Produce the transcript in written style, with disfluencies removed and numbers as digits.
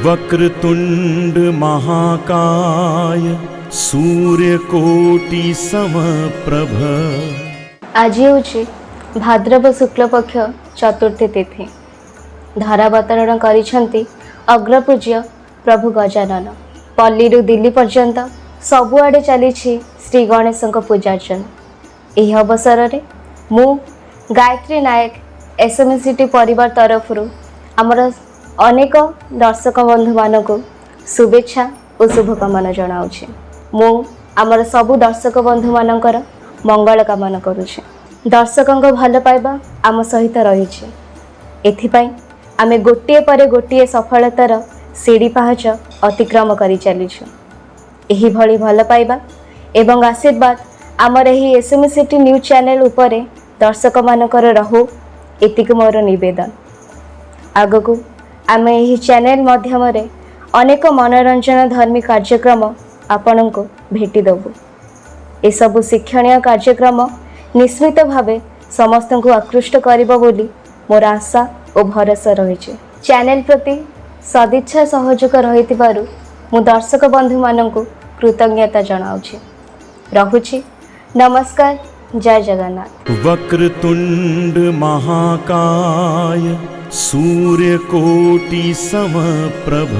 वक्रतुंड महाकाय सूर्यकोटि समप्रभ। आज हूँ भाद्रव शुक्ल पक्ष चतुर्थी तिथि। धारावतरण करिछंती अग्रपूज्य प्रभु गजानन। पल्ली दिल्ली पर्यंत सबुआडे चली श्री गणेश पूजार्चना। यह अवसर में मु गायत्री नायक एसएमसीटी परिवार तरफ आमर अनेक दर्शक बंधु मानक शुभेच्छा और शुभकामना जनाऊँ। मु आमर सबु दर्शक बंधु मानकर मंगल कामना करुछे। दर्शकों भल पाइबा आम सहित रही। एथिपाई आमे गोटिए पर गोटिए सफलतार सीढ़ी पहाच अतिक्रम करी चलीछु। एही भली भल पाइबा एवं आशीर्वाद आमर एही एसएमसीटी न्यूज चैनल उपरे दर्शक मानकर रहू एतिक मोर निवेदन। आगकू आमे एही चैनल माध्यम अनेक मनोरंजन धर्मी कार्यक्रम आपण को भेटी देबू। ए सबु शिक्षणीय कार्यक्रम निश्चित भावे समस्त को आकृष्ट करिबो बोली मोर आशा और भरोसा रही। चैनल प्रति सदिच्छा सहयोग रहितिबारु मु दर्शक बंधु मानकु कृतज्ञता जनाऊछि। रहुछि नमस्कार। जय जगन्नाथ। वक्रतुंड महाकाय सूर्यकोटि समप्रभ।